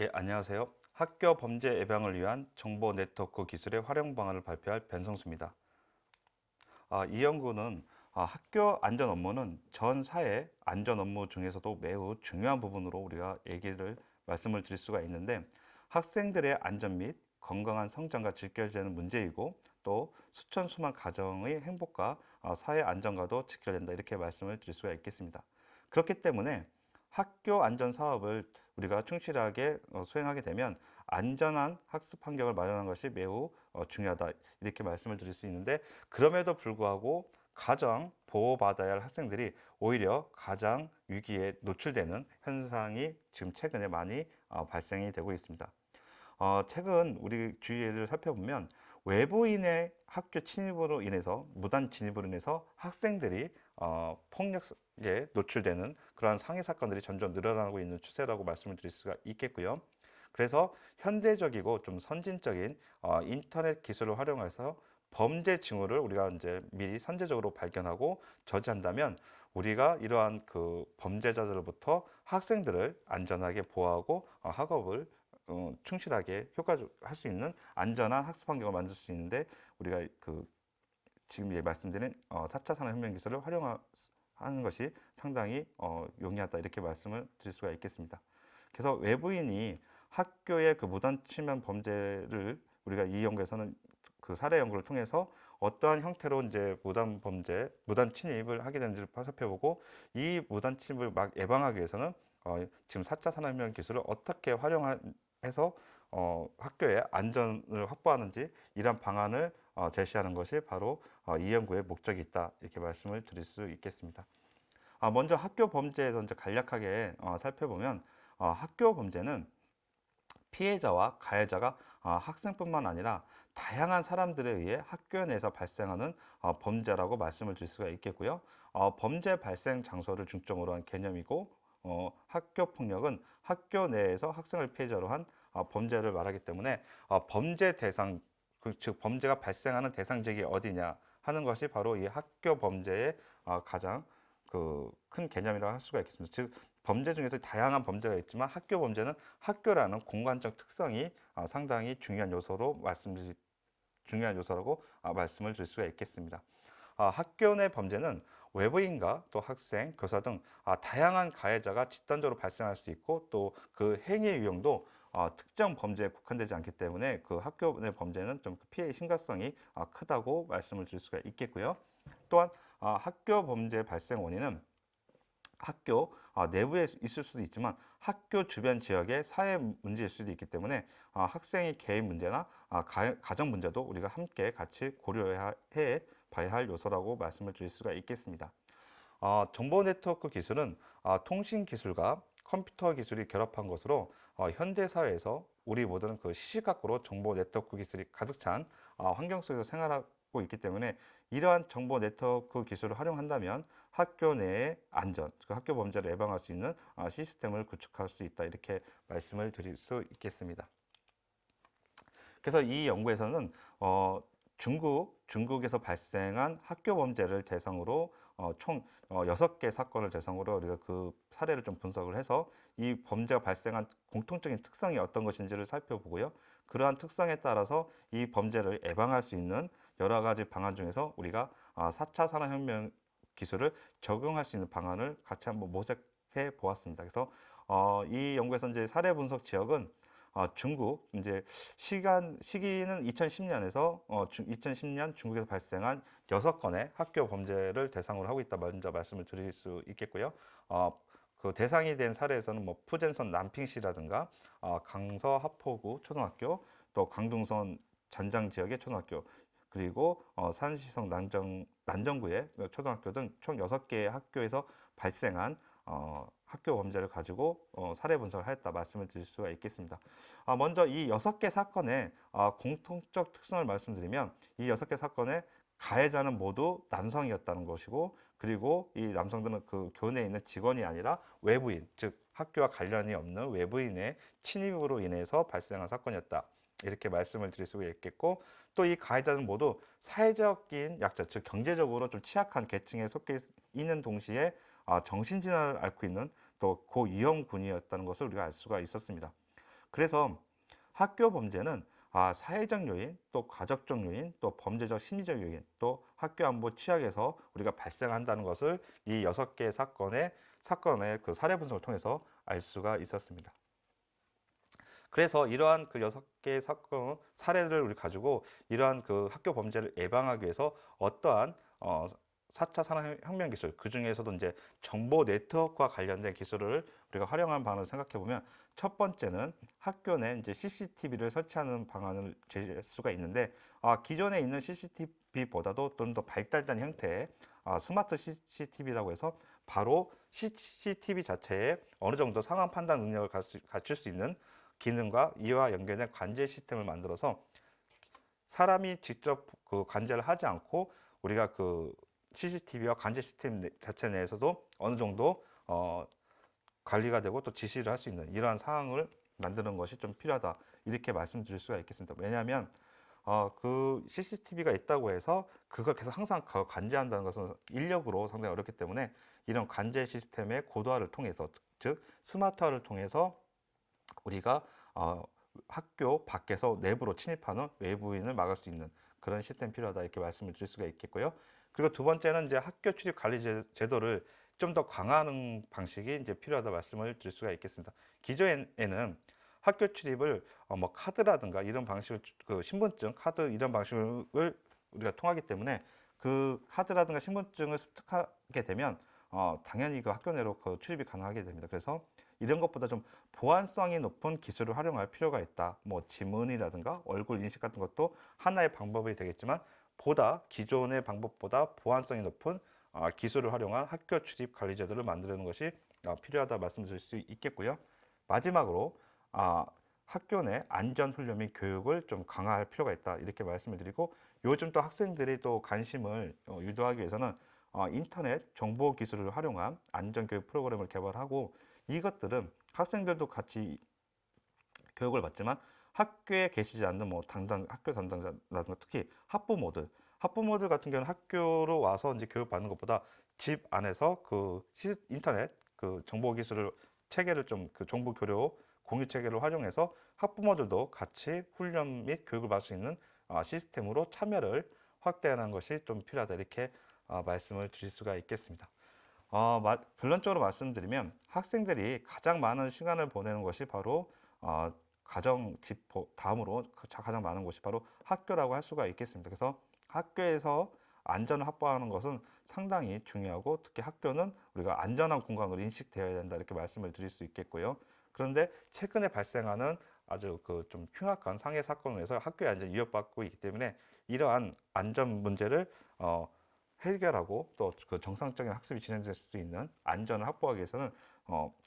예, 안녕하세요. 학교 범죄 예방을 위한 정보 네트워크 기술의 활용 방안을 발표할 변성수입니다. 이 연구는 학교 안전 업무는 전 사회 안전 업무 중에서도 매우 중요한 부분으로 우리가 말씀을 드릴 수가 있는데, 학생들의 안전 및 건강한 성장과 직결되는 문제이고, 또 수천 수만 가정의 행복과 사회 안전과도 직결된다, 이렇게 말씀을 드릴 수가 있겠습니다. 그렇기 때문에 학교 안전 사업을 우리가 충실하게 수행하게 되면 안전한 학습 환경을 마련하는 것이 매우 중요하다, 이렇게 말씀을 드릴 수 있는데, 그럼에도 불구하고 가장 보호받아야 할 학생들이 오히려 가장 위기에 노출되는 현상이 지금 최근에 많이 발생이 되고 있습니다. 최근 우리 주위를 살펴보면 외부인의 학교 침입으로 인해서, 무단 진입으로 인해서 학생들이 폭력에 노출되는 그러한 상해 사건들이 점점 늘어나고 있는 추세라고 말씀을 드릴 수가 있겠고요. 그래서 현대적이고 좀 선진적인 인터넷 기술을 활용해서 범죄 징후를 우리가 이제 미리 선제적으로 발견하고 저지한다면, 우리가 이러한 그 범죄자들로부터 학생들을 안전하게 보호하고 학업을 충실하게 효과적으로 할 수 있는 안전한 학습 환경을 만들 수 있는데, 우리가 그 지금 말씀드린 4차 산업혁명 기술을 활용하는 것이 상당히 용이하다, 이렇게 말씀을 드릴 수가 있겠습니다. 그래서 외부인이 학교의 그 무단 침입 범죄를 우리가 이 연구에서는 그 사례 연구를 통해서 어떠한 형태로 이제 무단 범죄, 무단 침입을 하게 되는지를 살펴보고, 이 무단 침입을 막 예방하기 위해서는 지금 4차 산업혁명 기술을 어떻게 활용해서 학교의 안전을 확보하는지, 이런 방안을 제시하는 것이 바로 이 연구의 목적이 있다, 이렇게 말씀을 드릴 수 있겠습니다. 먼저 학교 범죄에서 이제 간략하게 살펴보면, 학교 범죄는 피해자와 가해자가 학생뿐만 아니라 다양한 사람들에 의해 학교 내에서 발생하는 범죄라고 말씀을 드릴 수가 있겠고요. 범죄 발생 장소를 중점으로 한 개념이고, 학교 폭력은 학교 내에서 학생을 피해자로 한 범죄를 말하기 때문에, 범죄 대상, 즉 범죄가 발생하는 대상 지역이 어디냐 하는 것이 바로 이 학교 범죄의 가장 그 큰 개념이라고 할 수가 있겠습니다. 즉 범죄 중에서 다양한 범죄가 있지만 학교 범죄는 학교라는 공간적 특성이 상당히 중요한 요소라고 말씀을 드릴 수가 있겠습니다. 학교 내 범죄는 외부인과 또 학생, 교사 등 다양한 가해자가 집단적으로 발생할 수 있고, 또 그 행위의 유형도 특정 범죄에 국한되지 않기 때문에 그 학교 내 범죄는 좀 피해의 심각성이 크다고 말씀을 드릴 수가 있겠고요. 또한 학교 범죄 발생 원인은 학교 내부에 있을 수도 있지만 학교 주변 지역의 사회 문제일 수도 있기 때문에 학생의 개인 문제나 가정 문제도 우리가 함께 같이 고려해 봐야 할 요소라고 말씀을 드릴 수가 있겠습니다. 정보 네트워크 기술은 통신 기술과 컴퓨터 기술이 결합한 것으로 현대 사회에서 우리 모두는 그 시시각각으로 정보 네트워크 기술이 가득 찬 환경 속에서 생활하고 있기 때문에, 이러한 정보 네트워크 기술을 활용한다면 학교 내의 안전, 그 학교 범죄를 예방할 수 있는 시스템을 구축할 수 있다, 이렇게 말씀을 드릴 수 있겠습니다. 그래서 이 연구에서는 중국에서 발생한 학교 범죄를 대상으로 총 6개 사건을 대상으로 우리가 그 사례를 좀 분석을 해서 이 범죄가 발생한 공통적인 특성이 어떤 것인지를 살펴보고요. 그러한 특성에 따라서 이 범죄를 예방할 수 있는 여러 가지 방안 중에서 우리가 4차 산업혁명 기술을 적용할 수 있는 방안을 같이 한번 모색해 보았습니다. 그래서 이 연구에서 이제 사례 분석 지역은 중국, 이제 시기는 2010년에서 2010년 중국에서 발생한 6건의 학교 범죄를 대상으로 하고 있다, 먼저 말씀을 드릴 수 있겠고요. 그 대상이 된 사례에서는 뭐 푸젠성 남핑시라든가 강서 하포구 초등학교, 또 강동선 잔장 지역의 초등학교, 그리고 산시성 난정구의 초등학교 등 총 6개의 학교에서 발생한 학교 범죄를 가지고 사례 분석을 하였다, 말씀을 드릴 수가 있겠습니다. 먼저 이 6개 사건의 공통적 특성을 말씀드리면, 이 6개 사건의 가해자는 모두 남성이었다는 것이고, 그리고 이 남성들은 그 교내에 있는 직원이 아니라 외부인, 즉 학교와 관련이 없는 외부인의 침입으로 인해서 발생한 사건이었다, 이렇게 말씀을 드릴 수가 있겠고, 또 이 가해자는 모두 사회적인 약자, 즉 경제적으로 좀 취약한 계층에 속해 있는 동시에 정신질환을 앓고 있는 또 고위험군이었다는 것을 우리가 알 수가 있었습니다. 그래서 학교 범죄는 사회적 요인, 또 가족적 요인, 또 범죄적 심리적 요인, 또 학교 안보 취약에서 우리가 발생한다는 것을 이 6개의 사건의 그 사례 분석을 통해서 알 수가 있었습니다. 그래서 이러한 그 6개의 사건 사례를 우리 가지고 이러한 그 학교 범죄를 예방하기 위해서 어떠한 4차 산업혁명 기술, 그 중에서도 이제 정보 네트워크와 관련된 기술을 우리가 활용한 방안을 생각해 보면, 첫 번째는 학교 내 이제 CCTV를 설치하는 방안을 제시할 수가 있는데, 기존에 있는 CCTV보다도 좀 더 발달된 형태의 스마트 CCTV라고 해서 바로 CCTV 자체에 어느 정도 상황 판단 능력을 갖출 수 있는 기능과 이와 연결된 관제 시스템을 만들어서 사람이 직접 그 관제를 하지 않고 우리가 그 CCTV와 관제 시스템 자체 내에서도 어느 정도 관리가 되고 또 지시를 할 수 있는 이러한 상황을 만드는 것이 좀 필요하다, 이렇게 말씀드릴 수가 있겠습니다. 왜냐하면 그 CCTV가 있다고 해서 그걸 계속 항상 관제한다는 것은 인력으로 상당히 어렵기 때문에 이런 관제 시스템의 고도화를 통해서, 즉 스마트화를 통해서 우리가 학교 밖에서 내부로 침입하는 외부인을 막을 수 있는 그런 시스템이 필요하다, 이렇게 말씀을 드릴 수가 있겠고요. 그리고 두 번째는 이제 학교 출입 관리 제도를 좀 더 강화하는 방식이 이제 필요하다 말씀을 드릴 수가 있겠습니다. 기존에는 학교 출입을 뭐 카드라든가 이런 방식을, 그 신분증, 카드 이런 방식을 우리가 통하기 때문에 그 카드라든가 신분증을 습득하게 되면 당연히 그 학교 내로 그 출입이 가능하게 됩니다. 그래서 이런 것보다 좀 보안성이 높은 기술을 활용할 필요가 있다. 뭐 지문이라든가 얼굴 인식 같은 것도 하나의 방법이 되겠지만, 보다 기존의 방법보다 보안성이 높은 기술을 활용한 학교 출입 관리 제도를 만드는 것이 필요하다 말씀드릴 수 있겠고요. 마지막으로 학교 내 안전 훈련 및 교육을 좀 강화할 필요가 있다, 이렇게 말씀을 드리고, 요즘 또 학생들이 또 관심을 유도하기 위해서는 인터넷 정보 기술을 활용한 안전 교육 프로그램을 개발하고, 이것들은 학생들도 같이 교육을 받지만 학교에 계시지 않는 뭐 학교 담당자라든가 특히 학부모들 같은 경우는 학교로 와서 이제 교육 받는 것보다 집 안에서 그 인터넷 그 정보 기술을 체계를 좀 그 정보 교류 공유 체계를 활용해서 학부모들도 같이 훈련 및 교육을 받을 수 있는 시스템으로 참여를 확대하는 것이 좀 필요하다, 이렇게 말씀을 드릴 수가 있겠습니다. 결론적으로 말씀드리면 학생들이 가장 많은 시간을 보내는 것이 바로 가정, 집 다음으로 가장 많은 곳이 바로 학교라고 할 수가 있겠습니다. 그래서 학교에서 안전을 확보하는 것은 상당히 중요하고, 특히 학교는 우리가 안전한 공간으로 인식되어야 된다, 이렇게 말씀을 드릴 수 있겠고요. 그런데 최근에 발생하는 아주 그 좀 흉악한 상해 사건으로 해서 학교의 안전이 위협받고 있기 때문에 이러한 안전 문제를 해결하고 또 그 정상적인 학습이 진행될 수 있는 안전을 확보하기 위해서는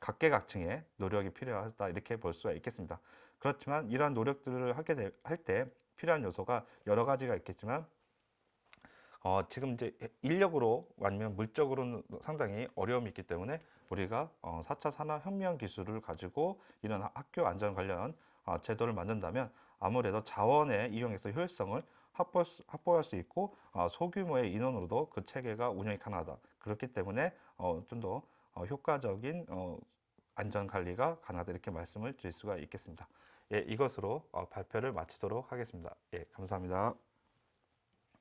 각계각층의 노력이 필요하다, 이렇게 볼 수가 있겠습니다. 그렇지만 이러한 노력들을 할 때 필요한 요소가 여러 가지가 있겠지만, 지금 이제 인력으로 아니면 물적으로는 상당히 어려움이 있기 때문에 우리가 4차 산업혁명 기술을 가지고 이런 학교 안전 관련 제도를 만든다면 아무래도 자원의 이용에서 효율성을 확보할 수 있고, 소규모의 인원으로도 그 체계가 운영이 가능하다. 그렇기 때문에 좀 더 효과적인 안전 관리가 가능하다, 이렇게 말씀을 드릴 수가 있겠습니다. 예, 이것으로 발표를 마치도록 하겠습니다. 예, 감사합니다.